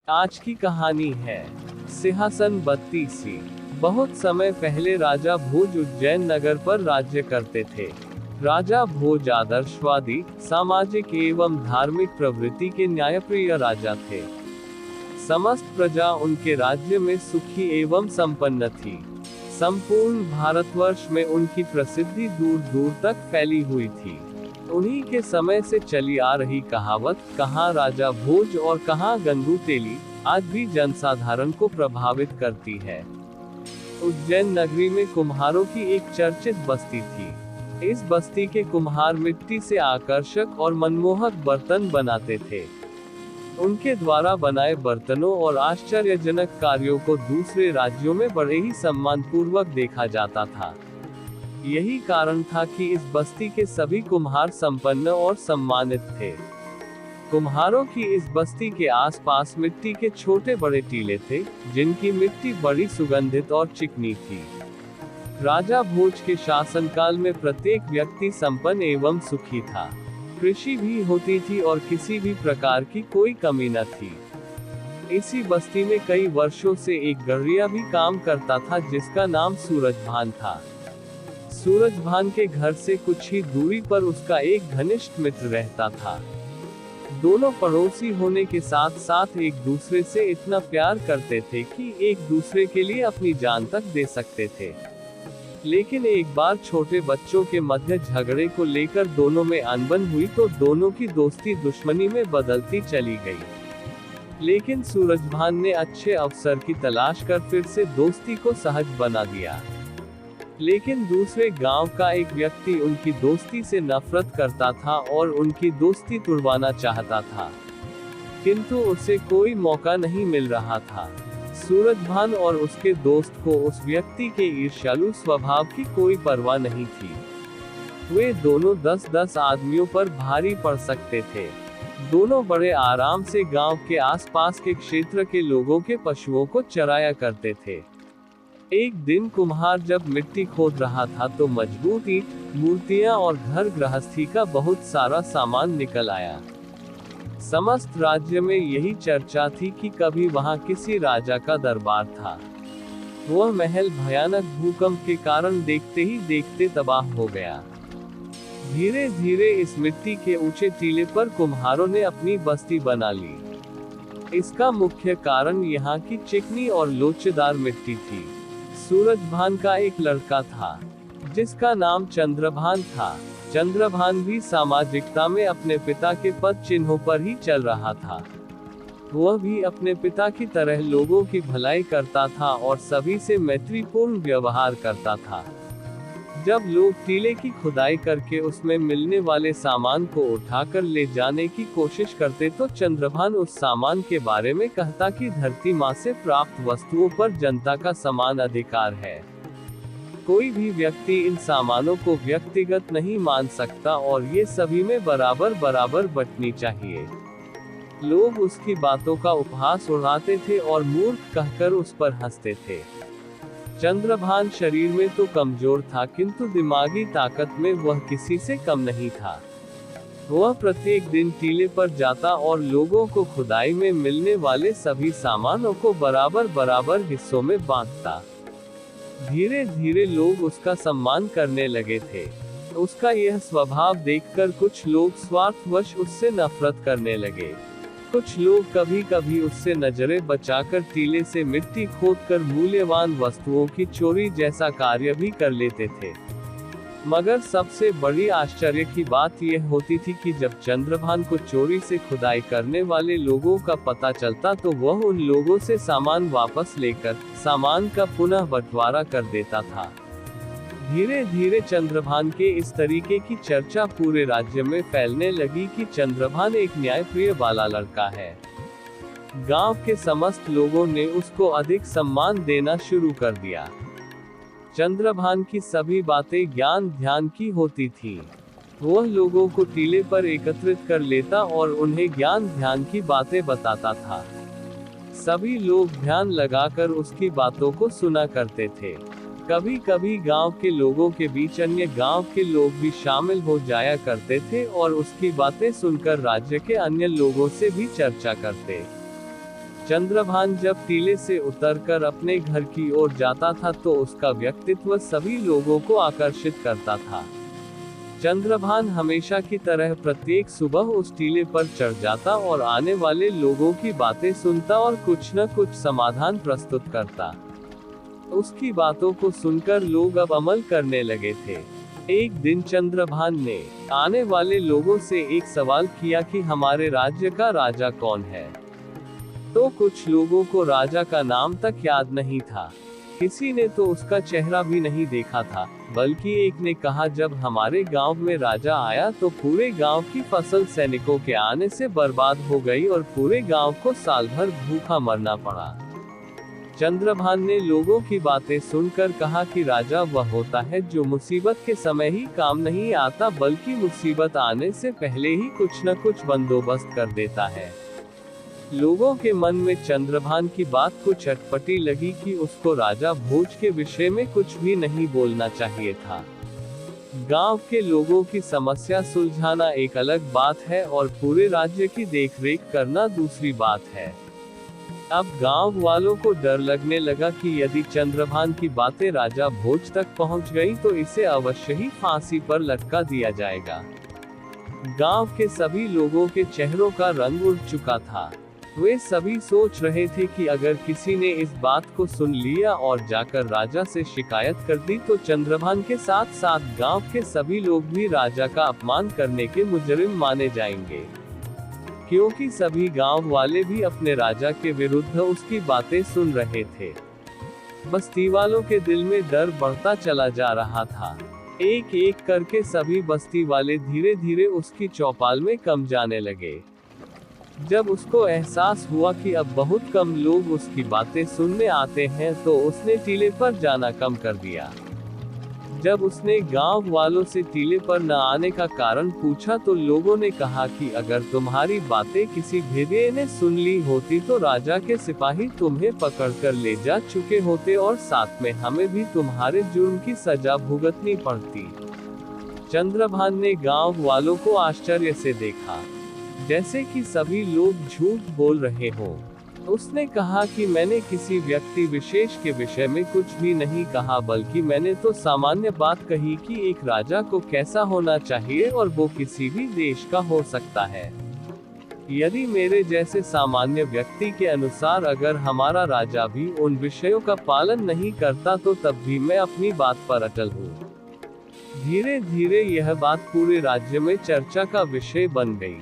आज की कहानी है सिंहासन 32। बहुत समय पहले राजा भोज उज्जैन नगर पर राज्य करते थे। राजा भोज आदर्शवादी, सामाजिक एवं धार्मिक प्रवृत्ति के न्यायप्रिय राजा थे। समस्त प्रजा उनके राज्य में सुखी एवं संपन्न थी। संपूर्ण भारतवर्ष में उनकी प्रसिद्धि दूर दूर तक फैली हुई थी। उन्हीं के समय से चली आ रही कहावत, कहाँ राजा भोज और कहाँ गंगू तेली, आज भी जनसाधारण को प्रभावित करती है। उज्जैन नगरी में कुम्हारों की एक चर्चित बस्ती थी। इस बस्ती के कुम्हार मिट्टी से आकर्षक और मनमोहक बर्तन बनाते थे। उनके द्वारा बनाए बर्तनों और आश्चर्यजनक कार्यों को दूसरे राज्यों में बड़े ही सम्मानपूर्वक देखा जाता था। यही कारण था कि इस बस्ती के सभी कुम्हार संपन्न और सम्मानित थे। कुम्हारों की इस बस्ती के आसपास मिट्टी के छोटे बड़े टीले थे, जिनकी मिट्टी बड़ी सुगंधित और चिकनी थी। राजा भोज के शासनकाल में प्रत्येक व्यक्ति संपन्न एवं सुखी था। कृषि भी होती थी और किसी भी प्रकार की कोई कमी न थी। इसी बस्ती में कई वर्षों से एक गड़रिया भी काम करता था, जिसका नाम सूरजभान था। सूरजभान के घर से कुछ ही दूरी पर उसका एक घनिष्ठ मित्र रहता था। दोनों पड़ोसी होने के साथ साथ एक दूसरे से इतना प्यार करते थे कि एक दूसरे के लिए अपनी जान तक दे सकते थे। लेकिन एक बार छोटे बच्चों के मध्य झगड़े को लेकर दोनों में अनबन हुई तो दोनों की दोस्ती दुश्मनी में बदलती चली गई। लेकिन सूरजभान ने अच्छे अवसर की तलाश कर फिर से दोस्ती को सहज बना दिया। लेकिन दूसरे गांव का एक व्यक्ति उनकी दोस्ती से नफरत करता था और उनकी दोस्ती तुड़वाना चाहता था, किंतु उसे कोई मौका नहीं मिल रहा था। सूरजभान और उसके दोस्त को उस व्यक्ति के ईर्ष्यालु स्वभाव की कोई परवाह नहीं थी। वे दोनों 10-10 आदमियों पर भारी पड़ सकते थे। दोनों बड़े आराम से गांव के आसपास के क्षेत्र के लोगों के पशुओं को चराया करते थे। एक दिन कुम्हार जब मिट्टी खोद रहा था तो मजबूत ईंट, मूर्तियां और घर गृहस्थी का बहुत सारा सामान निकल आया। समस्त राज्य में यही चर्चा थी कि कभी वहां किसी राजा का दरबार था। वह महल भयानक भूकंप के कारण देखते ही देखते तबाह हो गया। धीरे धीरे इस मिट्टी के ऊंचे टीले पर कुम्हारों ने अपनी बस्ती बना ली। इसका मुख्य कारण यहाँ की चिकनी और लोचेदार मिट्टी थी। सूरजभान का एक लड़का था, जिसका नाम चंद्रभान था। चंद्रभान भी सामाजिकता में अपने पिता के पद चिन्हों पर ही चल रहा था। वह भी अपने पिता की तरह लोगों की भलाई करता था और सभी से मैत्रीपूर्ण व्यवहार करता था। जब लोग टीले की खुदाई करके उसमें मिलने वाले सामान को उठाकर ले जाने की कोशिश करते तो चंद्रभान उस सामान के बारे में कहता कि धरती माँ से प्राप्त वस्तुओं पर जनता का समान अधिकार है। कोई भी व्यक्ति इन सामानों को व्यक्तिगत नहीं मान सकता और ये सभी में बराबर बराबर बंटनी चाहिए। लोग उसकी बातों का उपहास उड़ाते थे और मूर्ख कहकर उस पर हंसते थे। चंद्रभान शरीर में तो कमजोर था, किंतु दिमागी ताकत में वह किसी से कम नहीं था। वह प्रत्येक दिन टीले पर जाता और लोगों को खुदाई में मिलने वाले सभी सामानों को बराबर बराबर हिस्सों में बांटता। धीरे धीरे लोग उसका सम्मान करने लगे थे। उसका यह स्वभाव देखकर कुछ लोग स्वार्थवश उससे नफरत करने लगे। कुछ लोग कभी कभी उससे नजरें बचाकर टीले से मिट्टी खोदकर मूल्यवान वस्तुओं की चोरी जैसा कार्य भी कर लेते थे। मगर सबसे बड़ी आश्चर्य की बात यह होती थी कि जब चंद्रभान को चोरी से खुदाई करने वाले लोगों का पता चलता तो वह उन लोगों से सामान वापस लेकर सामान का पुनः बंटवारा कर देता था। धीरे धीरे चंद्रभान के इस तरीके की चर्चा पूरे राज्य में फैलने लगी कि चंद्रभान एक न्यायप्रिय वाला लड़का है। गांव के समस्त लोगों ने उसको अधिक सम्मान देना शुरू कर दिया। चंद्रभान की सभी बातें ज्ञान ध्यान की होती थीं। वह लोगों को टीले पर एकत्रित कर लेता और उन्हें ज्ञान ध्यान की बातें बताता था। सभी लोग ध्यान लगाकर उसकी बातों को सुना करते थे। कभी कभी गांव के लोगों के बीच अन्य गांव के लोग भी शामिल हो जाया करते थे और उसकी बातें सुनकर राज्य के अन्य लोगों से भी चर्चा करते। चंद्रभान जब टीले से उतरकर अपने घर की ओर जाता था तो उसका व्यक्तित्व सभी लोगों को आकर्षित करता था। चंद्रभान हमेशा की तरह प्रत्येक सुबह उस टीले पर चढ़ जाता और आने वाले लोगों की बातें सुनता और कुछ न कुछ समाधान प्रस्तुत करता। उसकी बातों को सुनकर लोग अब अमल करने लगे थे। एक दिन चंद्रभान ने आने वाले लोगों से एक सवाल किया कि हमारे राज्य का राजा कौन है। तो कुछ लोगों को राजा का नाम तक याद नहीं था, किसी ने तो उसका चेहरा भी नहीं देखा था, बल्कि एक ने कहा जब हमारे गांव में राजा आया तो पूरे गांव की फसल सैनिकों के आने से बर्बाद हो गई और पूरे गांव को साल भर भूखा मरना पड़ा। चंद्रभान ने लोगों की बातें सुनकर कहा कि राजा वह होता है जो मुसीबत के समय ही काम नहीं आता बल्कि मुसीबत आने से पहले ही कुछ न कुछ बंदोबस्त कर देता है। लोगों के मन में चंद्रभान की बात कुछ अटपटी लगी कि उसको राजा भोज के विषय में कुछ भी नहीं बोलना चाहिए था। गांव के लोगों की समस्या सुलझाना एक अलग बात है और पूरे राज्य की देखरेख करना दूसरी बात है। अब गांव वालों को डर लगने लगा कि यदि चंद्रभान की बातें राजा भोज तक पहुंच गई तो इसे अवश्य ही फांसी पर लटका दिया जाएगा। गांव के सभी लोगों के चेहरों का रंग उड़ चुका था। वे सभी सोच रहे थे कि अगर किसी ने इस बात को सुन लिया और जाकर राजा से शिकायत कर दी तो चंद्रभान के साथ साथ गांव के सभी लोग भी राजा का अपमान करने के मुजरिम माने जाएंगे, क्योंकि सभी गांव वाले भी अपने राजा के विरुद्ध उसकी बातें सुन रहे थे। बस्ती वालों के दिल में डर बढ़ता चला जा रहा था। एक एक करके सभी बस्ती वाले धीरे धीरे उसकी चौपाल में कम जाने लगे। जब उसको एहसास हुआ कि अब बहुत कम लोग उसकी बातें सुनने आते हैं तो उसने टीले पर जाना कम कर दिया। जब उसने गांव वालों से टीले पर न आने का कारण पूछा तो लोगों ने कहा कि अगर तुम्हारी बातें किसी भेदिये ने सुन ली होती तो राजा के सिपाही तुम्हें पकड़कर ले जा चुके होते और साथ में हमें भी तुम्हारे जुर्म की सजा भुगतनी पड़ती। चंद्रभान ने गांव वालों को आश्चर्य से देखा, जैसे कि सभी लोग झूठ बोल रहे हों। उसने कहा कि मैंने किसी व्यक्ति विशेष के विषय में कुछ भी नहीं कहा, बल्कि मैंने तो सामान्य बात कही कि एक राजा को कैसा होना चाहिए और वो किसी भी देश का हो सकता है। यदि मेरे जैसे सामान्य व्यक्ति के अनुसार अगर हमारा राजा भी उन विषयों का पालन नहीं करता तो तब भी मैं अपनी बात पर अटल हूँ। धीरे धीरे यह बात पूरे राज्य में चर्चा का विषय बन गई।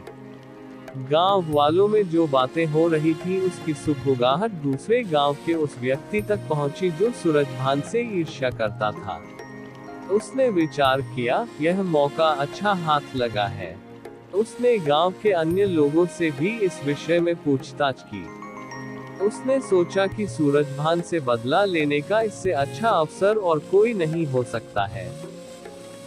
गांव वालों में जो बातें हो रही थी उसकी सुगबुगाहट दूसरे गांव के उस व्यक्ति तक पहुंची जो सूरजभान से ईर्ष्या करता था। उसने विचार किया, यह मौका अच्छा हाथ लगा है। उसने गांव के अन्य लोगों से भी इस विषय में पूछताछ की। उसने सोचा कि सूरजभान से बदला लेने का इससे अच्छा अवसर और कोई नहीं हो सकता है।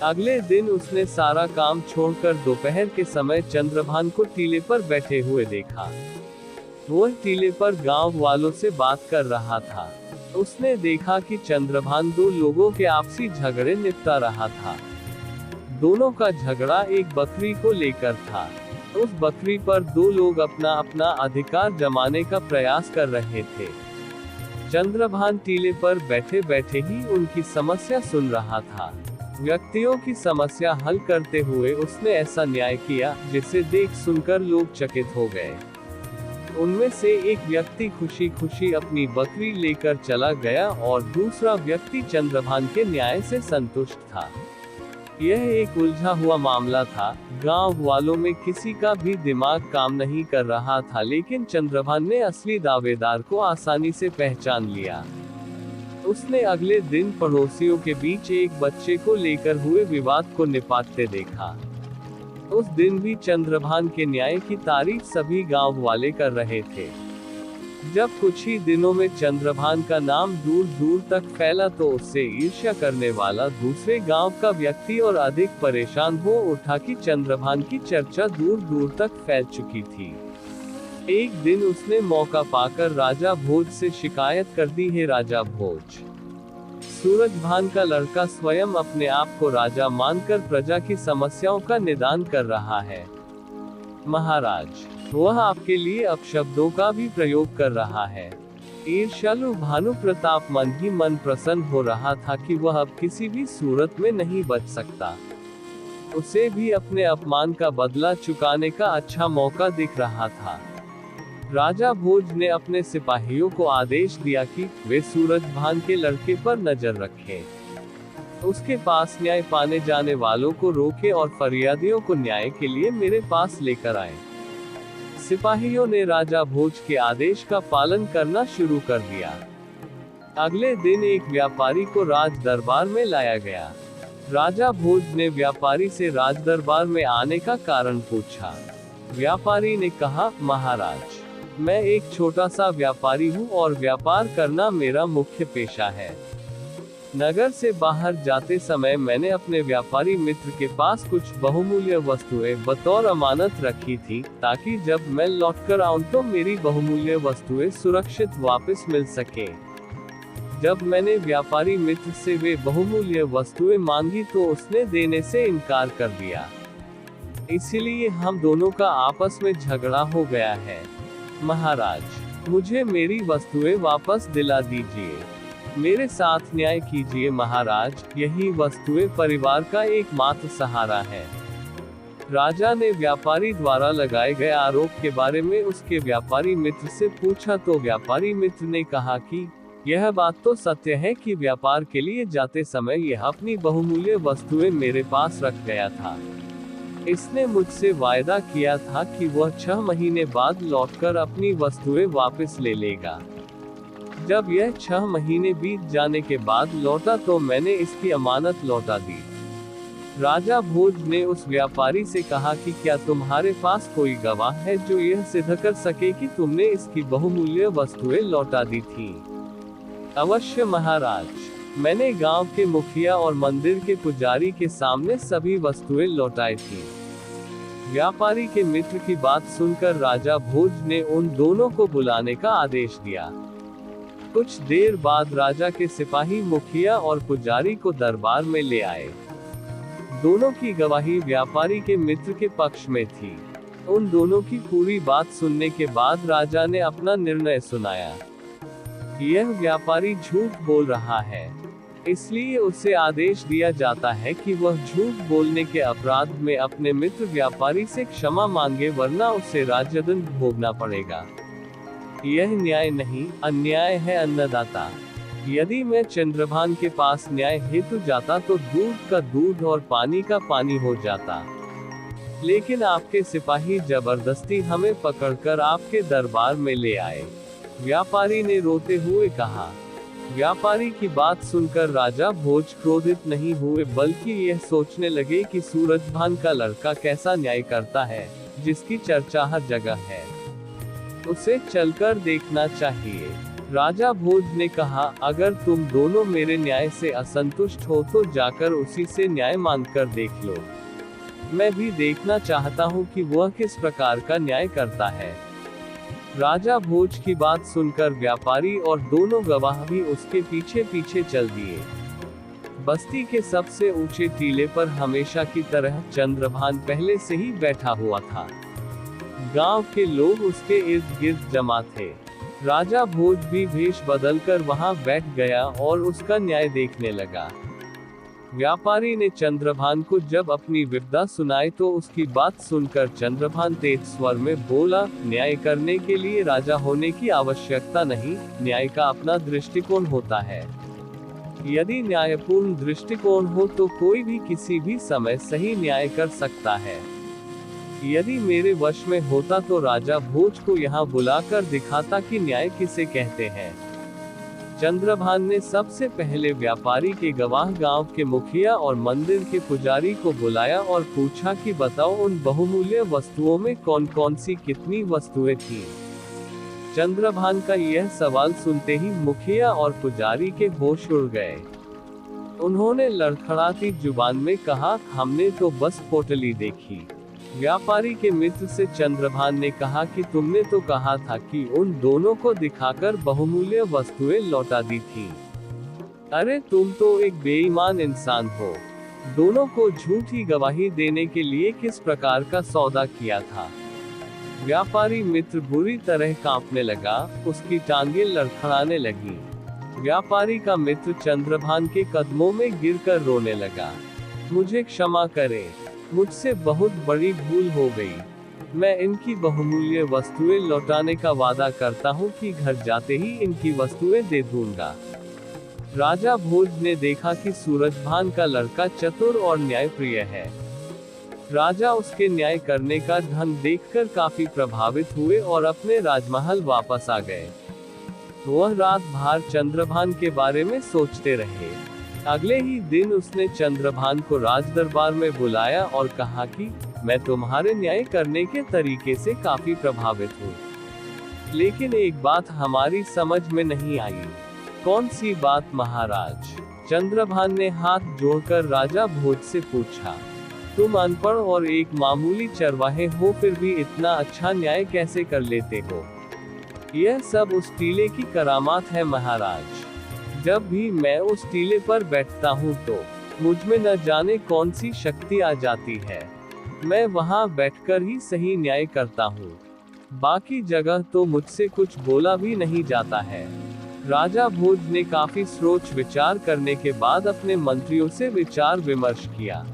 अगले दिन उसने सारा काम छोड़कर दोपहर के समय चंद्रभान को टीले पर बैठे हुए देखा। वह टीले पर गांव वालों से बात कर रहा था। उसने देखा कि चंद्रभान दो लोगों के आपसी झगड़े निपटा रहा था। दोनों का झगड़ा एक बकरी को लेकर था। उस बकरी पर दो लोग अपना अपना अधिकार जमाने का प्रयास कर रहे थे। चंद्रभान टीले पर बैठे बैठे ही उनकी समस्या सुन रहा था। व्यक्तियों की समस्या हल करते हुए उसने ऐसा न्याय किया जिसे देख सुनकर लोग चकित हो गए। उनमें से एक व्यक्ति खुशी खुशी अपनी बकरी लेकर चला गया और दूसरा व्यक्ति चंद्रभान के न्याय से संतुष्ट था। यह एक उलझा हुआ मामला था। गांव वालों में किसी का भी दिमाग काम नहीं कर रहा था, लेकिन चंद्रभान ने असली दावेदार को आसानी से पहचान लिया। उसने अगले दिन पड़ोसियों के बीच एक बच्चे को लेकर हुए विवाद को निपटाते देखा। उस दिन भी चंद्रभान के न्याय की तारीफ सभी गांव वाले कर रहे थे। जब कुछ ही दिनों में चंद्रभान का नाम दूर दूर तक फैला तो उससे ईर्ष्या करने वाला दूसरे गांव का व्यक्ति और अधिक परेशान हो उठा कि चंद्रभान की चर्चा दूर दूर तक फैल चुकी थी। एक दिन उसने मौका पाकर राजा भोज से शिकायत कर दी, है राजा भोज, सूरजभान का लड़का स्वयं अपने आप को राजा मानकर प्रजा की समस्याओं का निदान कर रहा है। महाराज, वह आपके लिए अपशब्दों का भी प्रयोग कर रहा है। ईर्ष्यालु भानु प्रताप मन ही मन प्रसन्न हो रहा था कि वह अब किसी भी सूरत में नहीं बच सकता। उसे भी अपने अपमान का बदला चुकाने का अच्छा मौका दिख रहा था। राजा भोज ने अपने सिपाहियों को आदेश दिया कि वे सूरजभान के लड़के पर नजर रखें। उसके पास न्याय पाने जाने वालों को रोके और फरियादियों को न्याय के लिए मेरे पास लेकर आए। सिपाहियों ने राजा भोज के आदेश का पालन करना शुरू कर दिया। अगले दिन एक व्यापारी को राज दरबार में लाया गया। राजा भोज ने व्यापारी से राज दरबार में आने का कारण पूछा। व्यापारी ने कहा, महाराज, मैं एक छोटा सा व्यापारी हूँ और व्यापार करना मेरा मुख्य पेशा है। नगर से बाहर जाते समय मैंने अपने व्यापारी मित्र के पास कुछ बहुमूल्य वस्तुएं बतौर अमानत रखी थी, ताकि जब मैं लौटकर आऊं तो मेरी बहुमूल्य वस्तुएं सुरक्षित वापस मिल सके। जब मैंने व्यापारी मित्र से वे बहुमूल्य वस्तुएं मांगी तो उसने देने से इनकार कर दिया। इसलिए हम दोनों का आपस में झगड़ा हो गया है। महाराज, मुझे मेरी वस्तुएं वापस दिला दीजिए। मेरे साथ न्याय कीजिए महाराज, यही वस्तुएं परिवार का एकमात्र सहारा है। राजा ने व्यापारी द्वारा लगाए गए आरोप के बारे में उसके व्यापारी मित्र से पूछा तो व्यापारी मित्र ने कहा कि यह बात तो सत्य है कि व्यापार के लिए जाते समय यह अपनी बहुमूल्य वस्तुएं मेरे पास रख गया था। इसने मुझसे वायदा किया था कि वह 6 महीने बाद लौटकर अपनी वस्तुएं वापस ले लेगा। जब यह 6 महीने बीत जाने के बाद लौटा तो मैंने इसकी अमानत लौटा दी। राजा भोज ने उस व्यापारी से कहा कि क्या तुम्हारे पास कोई गवाह है जो यह सिद्ध कर सके कि तुमने इसकी बहुमूल्य वस्तुएं लौटा दी थी? अवश्य महाराज, मैंने गांव के मुखिया और मंदिर के पुजारी के सामने सभी वस्तुएं लौटाई थी। व्यापारी के मित्र की बात सुनकर राजा भोज ने उन दोनों को बुलाने का आदेश दिया। कुछ देर बाद राजा के सिपाही मुखिया और पुजारी को दरबार में ले आए। दोनों की गवाही व्यापारी के मित्र के पक्ष में थी। उन दोनों की पूरी बात सुनने के बाद राजा ने अपना निर्णय सुनाया। यह व्यापारी झूठ बोल रहा है, इसलिए उसे आदेश दिया जाता है कि वह झूठ बोलने के अपराध में अपने मित्र व्यापारी से क्षमा मांगे, वरना उसे राज्यदंड भोगना पड़ेगा। यह न्याय नहीं, अन्याय है अन्नदाता। यदि मैं चंद्रभान के पास न्याय हेतु जाता तो दूध का दूध और पानी का पानी हो जाता, लेकिन आपके सिपाही जबरदस्ती हमें पकड़कर आपके दरबार में ले आए। व्यापारी ने रोते हुए कहा। व्यापारी की बात सुनकर राजा भोज क्रोधित नहीं हुए, बल्कि यह सोचने लगे कि सूरजभान का लड़का कैसा न्याय करता है, जिसकी चर्चा हर जगह है। उसे चलकर देखना चाहिए। राजा भोज ने कहा, अगर तुम दोनों मेरे न्याय से असंतुष्ट हो तो जाकर उसी से न्याय मांगकर देख लो। मैं भी देखना चाहता हूँ कि वह किस प्रकार का न्याय करता है। राजा भोज की बात सुनकर व्यापारी और दोनों गवाह भी उसके पीछे पीछे चल दिए। बस्ती के सबसे ऊंचे टीले पर हमेशा की तरह चंद्रभान पहले से ही बैठा हुआ था। गांव के लोग उसके इर्द गिर्द जमा थे। राजा भोज भी वेश बदलकर वहां बैठ गया और उसका न्याय देखने लगा। व्यापारी ने चंद्रभान को जब अपनी विपदा सुनाई तो उसकी बात सुनकर चंद्रभान तेज स्वर में बोला, न्याय करने के लिए राजा होने की आवश्यकता नहीं, न्याय का अपना दृष्टिकोण होता है। यदि न्यायपूर्ण दृष्टिकोण हो तो कोई भी किसी भी समय सही न्याय कर सकता है। यदि मेरे वश में होता तो राजा भोज को यहाँ बुलाकर दिखाता कि न्याय किसे कहते हैं। चंद्रभान ने सबसे पहले व्यापारी के गवाह, गांव के मुखिया और मंदिर के पुजारी को बुलाया और पूछा कि बताओ उन बहुमूल्य वस्तुओं में कौन कौन सी कितनी वस्तुएं थी। चंद्रभान का यह सवाल सुनते ही मुखिया और पुजारी के होश उड़ गए। उन्होंने लड़खड़ाती जुबान में कहा, हमने तो बस पोटली देखी। व्यापारी के मित्र से चंद्रभान ने कहा कि तुमने तो कहा था कि उन दोनों को दिखाकर बहुमूल्य वस्तुएं लौटा दी थी। अरे तुम तो एक बेईमान इंसान हो। दोनों को झूठी गवाही देने के लिए किस प्रकार का सौदा किया था। व्यापारी मित्र बुरी तरह कांपने लगा, उसकी टांगें लड़खड़ाने लगी। व्यापारी का मित्र चंद्रभान के कदमों में गिरकर रोने लगा। मुझे क्षमा करें, मुझसे बहुत बड़ी भूल हो गई। मैं इनकी बहुमूल्य वस्तुएं लौटाने का वादा करता हूं कि घर जाते ही इनकी वस्तुएं दे दूंगा। राजा भोज ने देखा कि सूरजभान का लड़का चतुर और न्यायप्रिय है। राजा उसके न्याय करने का ढंग देखकर काफी प्रभावित हुए और अपने राजमहल वापस आ गए। वह रात भर चंद्रभान के बारे में सोचते रहे। अगले ही दिन उसने चंद्रभान को राजदरबार में बुलाया और कहा कि मैं तुम्हारे न्याय करने के तरीके से काफी प्रभावित हूँ, लेकिन एक बात हमारी समझ में नहीं आई। कौन सी बात महाराज? चंद्रभान ने हाथ जोड़कर राजा भोज से पूछा। तुम अनपढ़ और एक मामूली चरवाहे हो, फिर भी इतना अच्छा न्याय कैसे कर लेते हो? यह सब उस टीले की करामात है महाराज। जब भी मैं उस टीले पर बैठता हूँ तो मुझ में न जाने कौन सी शक्ति आ जाती है। मैं वहाँ बैठकर ही सही न्याय करता हूँ, बाकी जगह तो मुझसे कुछ बोला भी नहीं जाता है। राजा भोज ने काफी सोच विचार करने के बाद अपने मंत्रियों से विचार विमर्श किया।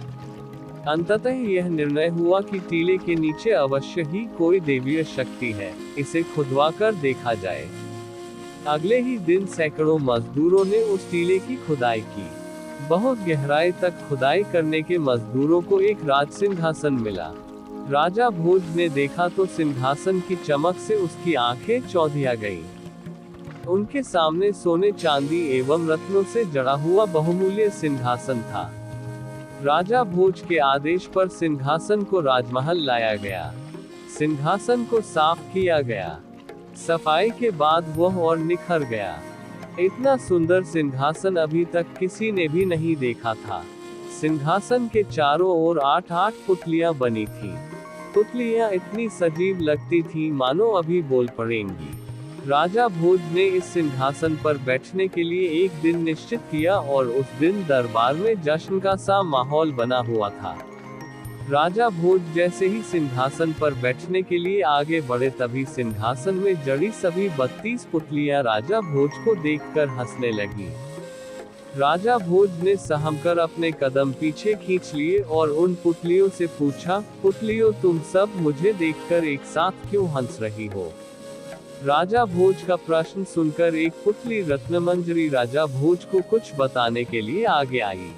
अंततः यह निर्णय हुआ कि टीले के नीचे अवश्य ही कोई देवीय शक्ति है, इसे खुदवाकर देखा जाए। अगले ही दिन सैकड़ों मजदूरों ने उस टीले की खुदाई की। बहुत गहराई तक खुदाई करने के मजदूरों को एक राज सिंहासन मिला। राजा भोज ने देखा तो सिंहासन की चमक से उसकी आंखें चौंधिया गईं। उनके सामने सोने चांदी एवं रत्नों से जड़ा हुआ बहुमूल्य सिंहासन था। राजा भोज के आदेश पर सिंहासन को राजमहल लाया गया। सिंहासन को साफ किया गया। सफाई के बाद वह और निखर गया। इतना सुंदर सिंहासन अभी तक किसी ने भी नहीं देखा था। सिंहासन के चारों ओर 8-8 पुतलियां बनी थीं। पुतलियां इतनी सजीव लगती थीं मानो अभी बोल पड़ेंगी। राजा भोज ने इस सिंहासन पर बैठने के लिए एक दिन निश्चित किया और उस दिन दरबार में जश्न का सा माहौल बना हुआ था। राजा भोज जैसे ही सिंहासन पर बैठने के लिए आगे बढ़े, तभी सिंहासन में जड़ी सभी 32 पुतलियां राजा भोज को देखकर हंसने लगी। राजा भोज ने सहमकर अपने कदम पीछे खींच लिए और उन पुतलियों से पूछा, पुतलियों तुम सब मुझे देखकर एक साथ क्यों हंस रही हो? राजा भोज का प्रश्न सुनकर एक पुतली रत्नमंजरी राजा भोज को कुछ बताने के लिए आगे आई।